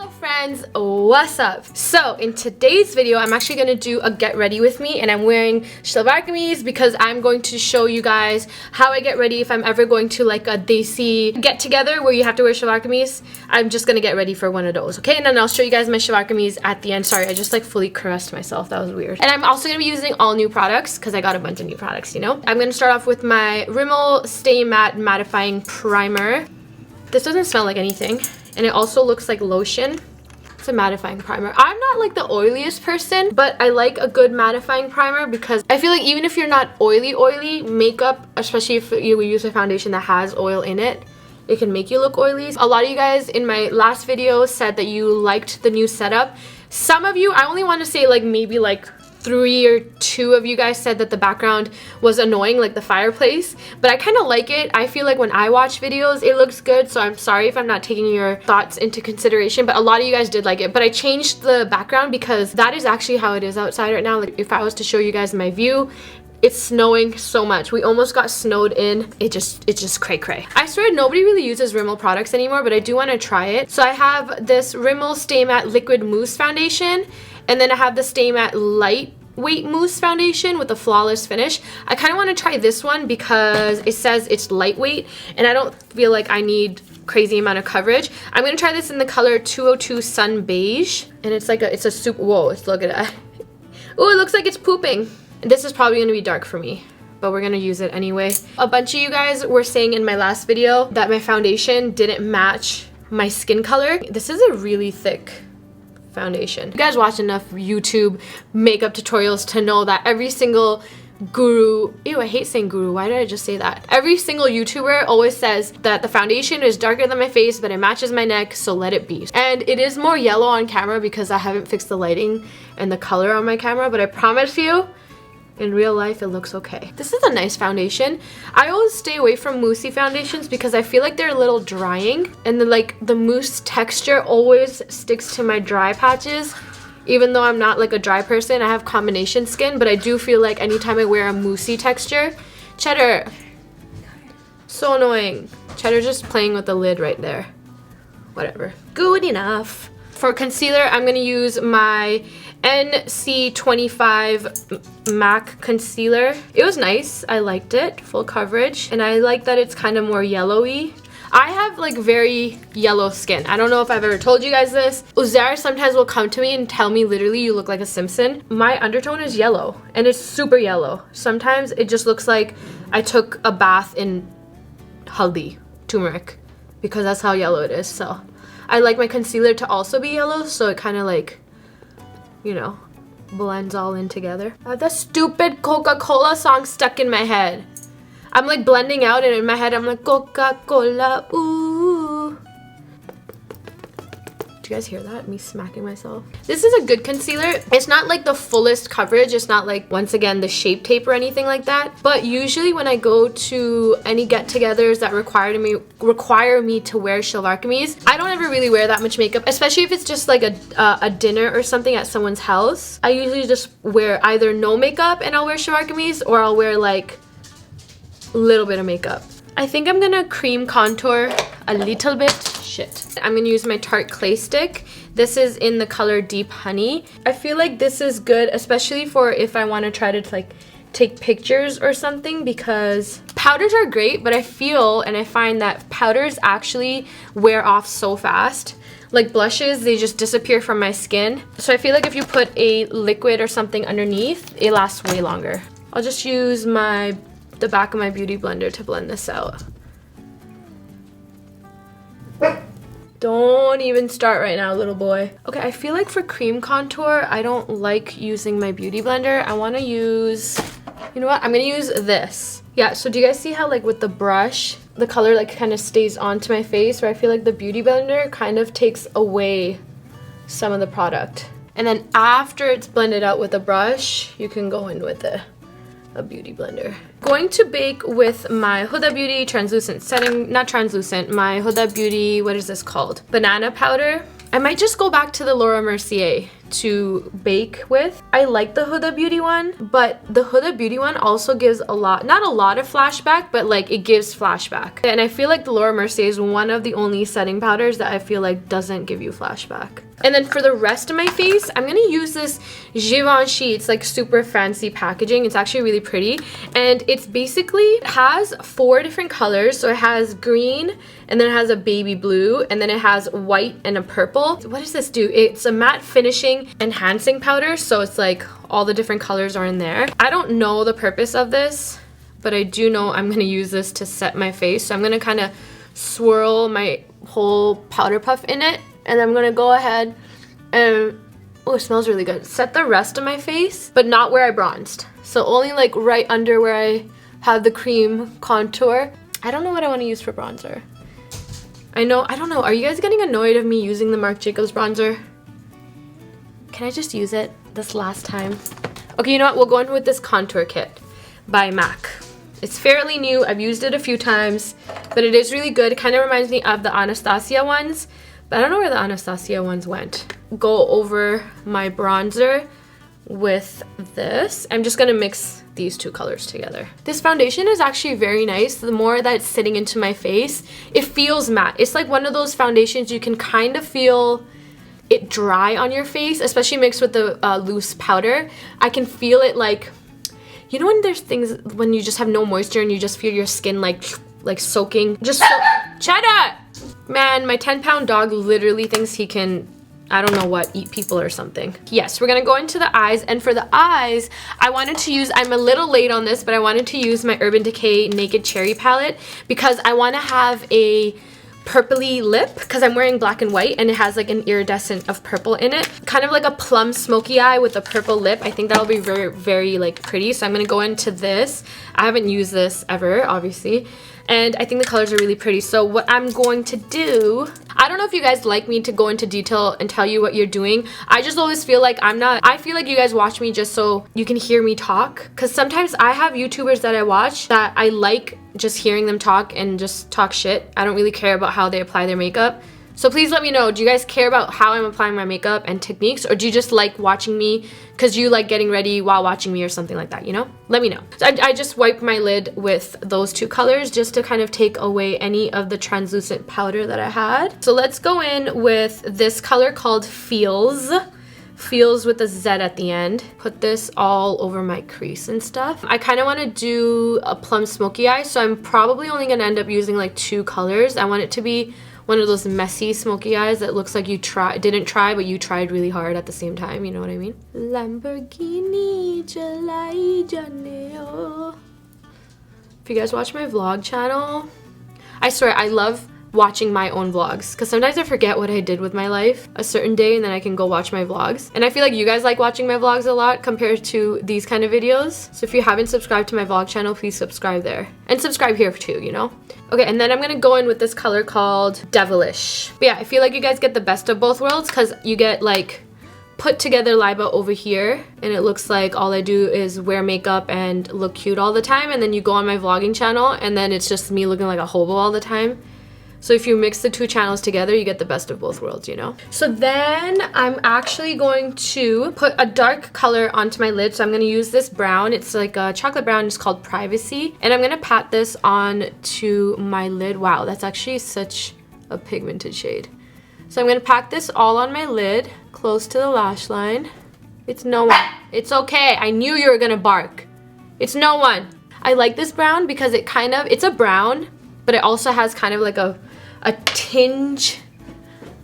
Hello friends, what's up? So in today's video I'm actually going to do a get ready with me, and I'm wearing shalwar kameez because I'm going to show you guys how I get ready if I'm ever going to like a DESI get together where you have to wear shalwar kameez. I'm just going to get ready for one of those, okay? And then I'll show you guys my shalwar kameez at the end. Sorry, I just like fully caressed myself. That was weird. And I'm also going to be using all new products because I got a bunch of new products, you know? I'm going to start off with my Rimmel Stay Matte Mattifying Primer. This doesn't smell like anything. And it also looks like lotion. It's a mattifying primer. I'm not like the oiliest person, but I like a good mattifying primer because I feel like even if you're not oily makeup, especially if you use a foundation that has oil in it, it can make you look oily. A lot of you guys in my last video said that you liked the new setup. Some of you, I only want to say like maybe like 3 or 2 of you guys said that the background was annoying, like the fireplace, but I kind of like it. I feel like when I watch videos it looks good, so I'm sorry if I'm not taking your thoughts into consideration, but a lot of you guys did like it. But I changed the background because that is actually how it is outside right now. Like if I was to show you guys my view, it's snowing so much. We almost got snowed in. It's just cray cray. I swear nobody really uses Rimmel products anymore, but I do want to try it. So I have this Rimmel Stay Matte Liquid Mousse Foundation, and then I have the Stay Matte Lightweight Mousse Foundation with a flawless finish. I kind of want to try this one because it says it's lightweight, and I don't feel like I need crazy amount of coverage. I'm going to try this in the color 202 Sun Beige, and it's like it's a soup. Whoa, look at that. Oh, it looks like it's pooping. This is probably going to be dark for me, but we're going to use it anyway. A bunch of you guys were saying in my last video that my foundation didn't match my skin color. This is a really thick foundation. You guys watch enough YouTube makeup tutorials to know that every single guru, ew, I hate saying guru, why did I just say that? Every single YouTuber always says that the foundation is darker than my face, but it matches my neck, so let it be. And it is more yellow on camera because I haven't fixed the lighting and the color on my camera, but I promise you, in real life, it looks okay. This is a nice foundation. I always stay away from moussey foundations because I feel like they're a little drying, and the mousse texture always sticks to my dry patches. Even though I'm not like a dry person, I have combination skin, but I do feel like anytime I wear a moussey texture, Cheddar, so annoying. Cheddar's just playing with the lid right there. Whatever, good enough. For concealer, I'm gonna use my NC25 MAC concealer. It was nice. I liked it. Full coverage. And I like that it's kind of more yellowy. I have like very yellow skin. I don't know if I've ever told you guys this. UZAIR sometimes will come to me and tell me literally you look like a Simpson. My undertone is yellow and it's super yellow. Sometimes it just looks like I took a bath in haldi, turmeric, because that's how yellow it is. So I like my concealer to also be yellow, so it kind of like, you know, blends all in together. I have that stupid Coca-Cola song stuck in my head. I'm like blending out, and in my head I'm like Coca-Cola, ooh. Do you guys hear that? Me smacking myself. This is a good concealer. It's not like the fullest coverage. It's not like, once again, the Shape Tape or anything like that. But usually when I go to any get-togethers that require me to wear shalwar kameez, I don't ever really wear that much makeup, especially if it's just like a dinner or something at someone's house. I usually just wear either no makeup and I'll wear shalwar kameez, or I'll wear like a little bit of makeup. I think I'm gonna cream contour a little bit. Shit. I'm gonna use my Tarte Clay Stick. This is in the color Deep Honey. I feel like this is good, especially for if I want to try to like take pictures or something, because powders are great, but I feel and I find that powders actually wear off so fast. Like blushes, they just disappear from my skin. So I feel like if you put a liquid or something underneath, it lasts way longer. I'll just use the back of my beauty blender to blend this out. Don't even start right now, little boy. Okay, I feel like for cream contour, I don't like using my beauty blender. I want to use, you know what? I'm gonna use this. Yeah, so do you guys see how like with the brush, the color like kind of stays onto my face, where I feel like the beauty blender kind of takes away some of the product. And then after it's blended out with a brush, you can go in with a beauty blender. Going to bake with my Huda Beauty translucent setting, not translucent, my Huda Beauty, what is this called? Banana powder. I might just go back to the Laura Mercier to bake with. I like the Huda Beauty one, but the Huda Beauty one also gives a lot, not a lot of flashback, but like it gives flashback. And I feel like the Laura Mercier is one of the only setting powders that I feel like doesn't give you flashback. And then for the rest of my face, I'm gonna use this Givenchy. It's like super fancy packaging. It's actually really pretty. And it's basically, it has 4 different colors. So it has green, and then it has a baby blue, and then it has white and a purple. What does this do? It's a matte finishing enhancing powder. So it's like all the different colors are in there. I don't know the purpose of this, but I do know I'm gonna use this to set my face. So I'm gonna kind of swirl my whole powder puff in it. And I'm gonna go ahead and, oh, it smells really good. Set the rest of my face, but not where I bronzed. So only like right under where I have the cream contour. I don't know what I want to use for bronzer. I don't know. Are you guys getting annoyed of me using the Marc Jacobs bronzer? Can I just use it this last time? Okay, you know what? We'll go in with this contour kit by MAC. It's fairly new. I've used it a few times, but it is really good. It kind of reminds me of the Anastasia ones. But I don't know where the Anastasia ones went. Go over my bronzer with this. I'm just gonna mix these 2 colors together. This foundation is actually very nice. The more that it's sitting into my face, it feels matte. It's like one of those foundations you can kind of feel it dry on your face, especially mixed with the loose powder. I can feel it like, you know when there's things, when you just have no moisture and you just feel your skin like soaking? Shut up! Man, my 10-pound dog literally thinks he can, I don't know what, eat people or something. Yes, we're gonna go into the eyes, and for the eyes, I wanted to use, I'm a little late on this, but I wanted to use my Urban Decay Naked Cherry palette because I wanna have a purpley lip because I'm wearing black and white and it has like an iridescent of purple in it. Kind of like a plum smoky eye with a purple lip. I think that'll be very, very like pretty. So I'm gonna go into this. I haven't used this ever, obviously. And I think the colors are really pretty. So what I'm going to do, I don't know if you guys like me to go into detail and tell you what you're doing. I just always feel like I feel like you guys watch me just so you can hear me talk. Because sometimes I have YouTubers that I watch that I like just hearing them talk and just talk shit. I don't really care about how they apply their makeup. So please let me know, do you guys care about how I'm applying my makeup and techniques, or do you just like watching me because you like getting ready while watching me or something like that, you know? Let me know. So I just wiped my lid with those 2 colors just to kind of take away any of the translucent powder that I had. So let's go in with this color called Feels. Feels with a Z at the end. Put this all over my crease and stuff. I kind of want to do a plum smoky eye, so I'm probably only going to end up using like 2 colors. I want it to be one of those messy smoky eyes that looks like you didn't try, but you tried really hard at the same time, you know what I mean? Lamborghini Jalai Janeo. If you guys watch my vlog channel, I swear I love watching my own vlogs because sometimes I forget what I did with my life a certain day and then I can go watch my vlogs. And I feel like you guys like watching my vlogs a lot compared to these kind of videos. So if you haven't subscribed to my vlog channel, please subscribe there. And subscribe here too, you know? Okay, and then I'm gonna go in with this color called Devilish. But yeah, I feel like you guys get the best of both worlds because you get like put together Liba over here and it looks like all I do is wear makeup and look cute all the time, and then you go on my vlogging channel and then it's just me looking like a hobo all the time. So if you mix the 2 channels together, you get the best of both worlds, you know? So then I'm actually going to put a dark color onto my lid. So I'm gonna use this brown. It's like a chocolate brown, it's called Privacy. And I'm gonna pat this on to my lid. Wow, that's actually such a pigmented shade. So I'm gonna pack this all on my lid, close to the lash line. It's no one. It's okay, I knew you were gonna bark. It's no one. I like this brown because it's a brown, but it also has kind of like a tinge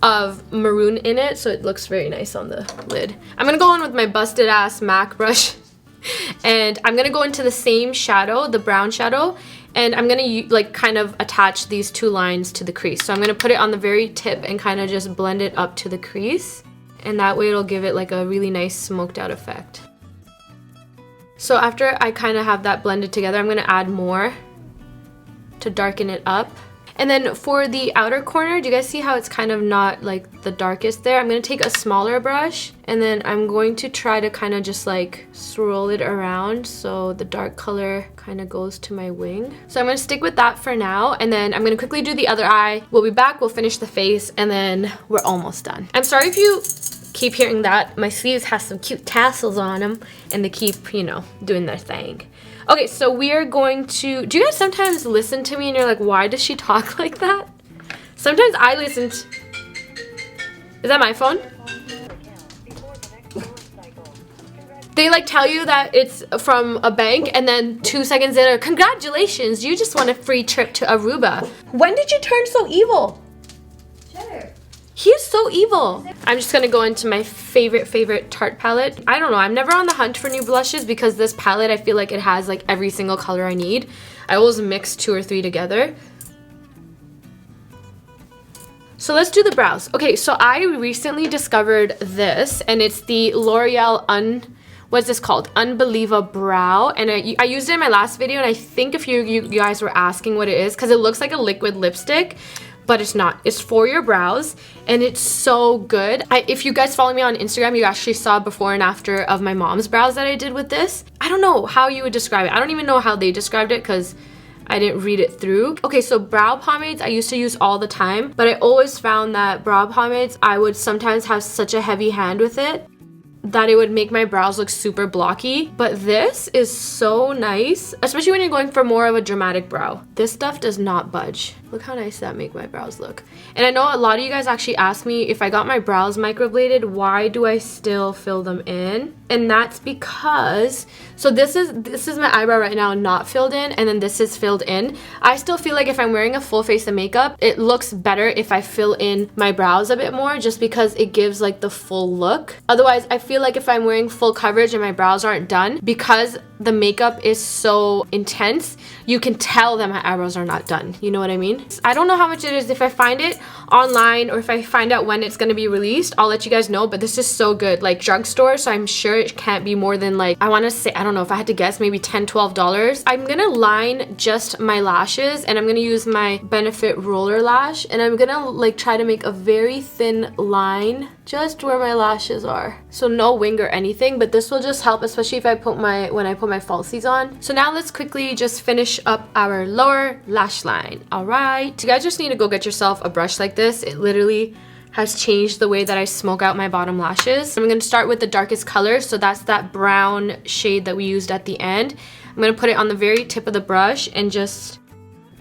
of maroon in it, so it looks very nice on the lid. I'm gonna go in with my busted ass MAC brush and I'm gonna go into the same shadow, the brown shadow, and I'm gonna like kind of attach these 2 lines to the crease. So I'm gonna put it on the very tip and kind of just blend it up to the crease, and that way it'll give it like a really nice smoked out effect. So after I kind of have that blended together, I'm gonna add more to darken it up. And then for the outer corner, do you guys see how it's kind of not like the darkest there? I'm going to take a smaller brush and then I'm going to try to kind of just like swirl it around so the dark color kind of goes to my wing. So I'm going to stick with that for now, and then I'm going to quickly do the other eye. We'll be back, we'll finish the face, and then we're almost done. I'm sorry if you keep hearing that. My sleeves have some cute tassels on them and they keep, you know, doing their thing. Okay, so we are going to, do you guys sometimes listen to me and you're like, why does she talk like that? Sometimes I listen to, is that my phone? They like tell you that it's from a bank and then 2 seconds later, congratulations, you just won a free trip to Aruba. When did you turn so evil? Sure. He is so evil. I'm just gonna go into my favorite Tarte palette. I don't know, I'm never on the hunt for new blushes because this palette, I feel like it has like every single color I need. I always mix 2 or 3 together. So let's do the brows. Okay, so I recently discovered this, and it's the L'Oreal what's this called? Unbelieva Brow, and I used it in my last video, and I think if you guys were asking what it is, because it looks like a liquid lipstick, but it's not. It's for your brows, and it's so good. If you guys follow me on Instagram, you actually saw before and after of my mom's brows that I did with this. I don't know how you would describe it. I don't even know how they described it because I didn't read it through. Okay, so brow pomades I used to use all the time, but I always found that brow pomades, I would sometimes have such a heavy hand with it that it would make my brows look super blocky. But this is so nice, especially when you're going for more of a dramatic brow. This stuff does not budge. Look how nice that make my brows look. And I know a lot of you guys actually ask me if I got my brows microbladed, why do I still fill them in? And that's because, so this is my eyebrow right now not filled in, and then this is filled in. I still feel like if I'm wearing a full face of makeup, it looks better if I fill in my brows a bit more, just because it gives like the full look. Otherwise, I feel like if I'm wearing full coverage and my brows aren't done, because the makeup is so intense, you can tell that my eyebrows are not done. You know what I mean? I don't know how much it is. If I find it online or if I find out when it's going to be released, I'll let you guys know, but this is so good. Like drugstore, so I'm sure it can't be more than like, I want to say, I don't know, if I had to guess, maybe $10-12. I'm going to line just my lashes, and I'm going to use my Benefit roller lash, and I'm going to like try to make a very thin line just where my lashes are. So no wing or anything, but this will just help, especially if I put when I put my falsies on. So now let's quickly just finish up our lower lash line. All right, you guys just need to go get yourself a brush like this. It literally has changed the way that I smoke out my bottom lashes. I'm going to start with the darkest color, so that's that brown shade that we used at the end. I'm going to put it on the very tip of the brush and just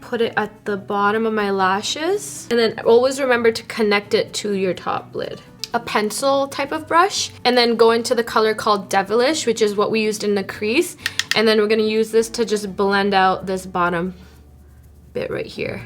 put it at the bottom of my lashes, and then always remember to connect it to your top lid. A pencil type of brush, and then go into the color called Devilish, which is what we used in the crease, and then we're going to use this to just blend out this bottom bit right here.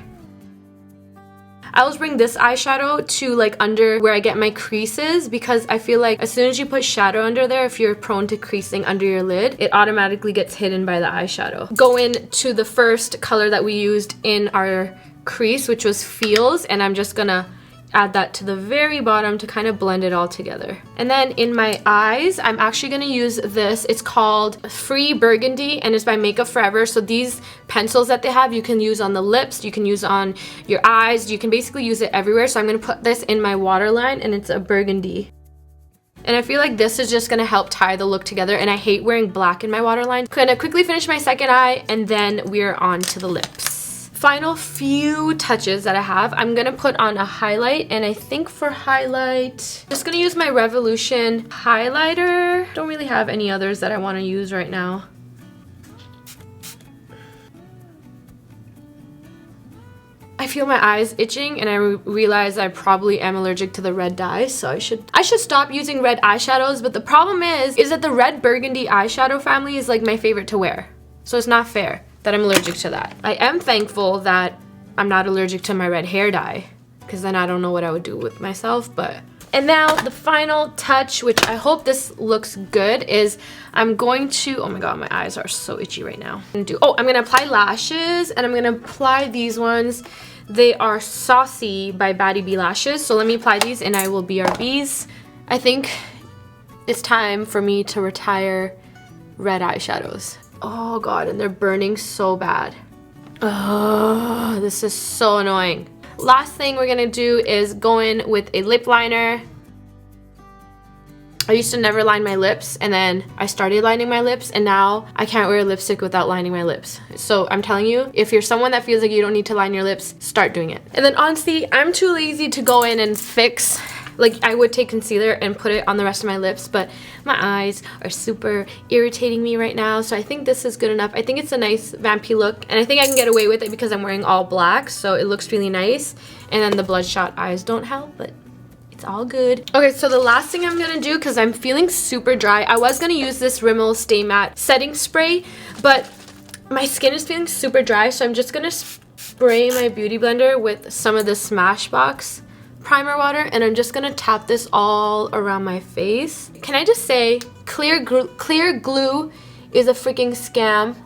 I always bring this eyeshadow to like under where I get my creases, because I feel like as soon as you put shadow under there, if you're prone to creasing under your lid, it automatically gets hidden by the eyeshadow. Go into the first color that we used in our crease, which was Feels, and I'm just gonna add that to the very bottom to kind of blend it all together. And then in my eyes, I'm actually going to use this. It's called Free Burgundy, and it's by Makeup Forever. So these pencils that they have, you can use on the lips, you can use on your eyes, you can basically use it everywhere. So I'm going to put this in my waterline, and it's a burgundy. And I feel like this is just going to help tie the look together, and I hate wearing black in my waterline. I'm going to quickly finish my second eye, and then we're on to the lips. Final few touches that I have, I'm gonna put on a highlight, and I think for highlight, just gonna use my Revolution highlighter. Don't really have any others that I want to use right now. I feel my eyes itching, and I realize I probably am allergic to the red dye, so I should stop using red eyeshadows. But the problem is that the red burgundy eyeshadow family is like my favorite to wear, so it's not fair that I'm allergic to that. I am thankful that I'm not allergic to my red hair dye, because then I don't know what I would do with myself. But and now the final touch, which I hope this looks good, is I'm going to, oh my god, my eyes are so itchy right now. I'm gonna apply lashes, and I'm gonna apply these ones. They are Saucy by Batty Bee Lashes. So let me apply these, and I will BRBs. I think it's time for me to retire red eyeshadows. Oh god, and they're burning so bad. Oh, this is so annoying. Last thing we're gonna do is go in with a lip liner. I used to never line my lips, and then I started lining my lips, and now I can't wear lipstick without lining my lips. So I'm telling you, if you're someone that feels like you don't need to line your lips, start doing it. And then honestly, I'm too lazy to go in and fix. Like, I would take concealer and put it on the rest of my lips, but my eyes are super irritating me right now, so I think this is good enough. I think it's a nice vampy look, and I think I can get away with it because I'm wearing all black, so it looks really nice. And then the bloodshot eyes don't help, but it's all good. Okay, so the last thing I'm gonna do, because I'm feeling super dry, I was gonna use this Rimmel Stay Matte setting spray, but my skin is feeling super dry, so I'm just gonna spray my beauty blender with some of the Smashbox primer water, and I'm just gonna tap this all around my face. Can I just say, clear glue is a freaking scam,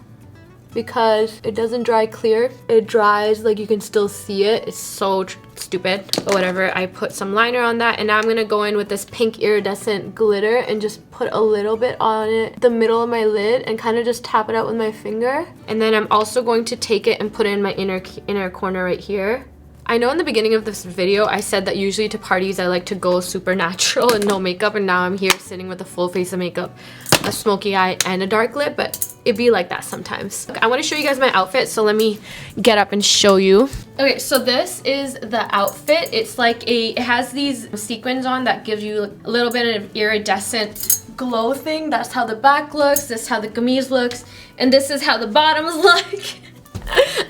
because it doesn't dry clear. It dries like you can still see it. It's so stupid, but whatever. I put some liner on that, and now I'm gonna go in with this pink iridescent glitter and just put a little bit on it, the middle of my lid, and kind of just tap it out with my finger. And then I'm also going to take it and put it in my inner corner right here. I know in the beginning of this video I said that usually to parties I like to go super natural and no makeup, and now I'm here sitting with a full face of makeup, a smoky eye, and a dark lip, but it be like that sometimes. I want to show you guys my outfit, so let me get up and show you. Okay, so this is the outfit. It's like it has these sequins on that gives you a little bit of iridescent glow thing. That's how the back looks, this is how the kameez looks, and this is how the bottoms look.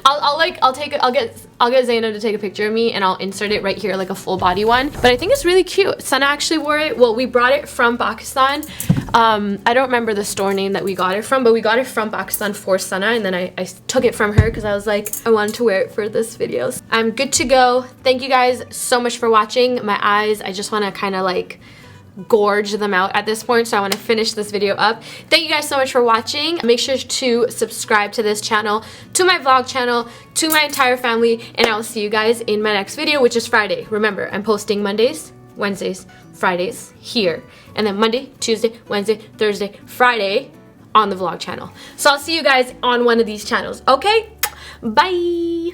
I'll get Zainab to take a picture of me, and I'll insert it right here, like a full body one. But I think it's really cute. Sana actually wore it. Well, we brought it from Pakistan. I don't remember the store name that we got it from, but we got it from Pakistan for Sana, and then I took it from her because I was like, I wanted to wear it for this video. I'm good to go. Thank you guys so much for watching. My eyes, I just want to kind of like gorge them out at this point, so I want to finish this video up. Thank you guys so much for watching. Make sure to subscribe to this channel, to my vlog channel, to my entire family, and I will see you guys in my next video, which is Friday. Remember, I'm posting Mondays, Wednesdays, Fridays here, and then Monday, Tuesday, Wednesday, Thursday, Friday on the vlog channel. So I'll see you guys on one of these channels. Okay, bye.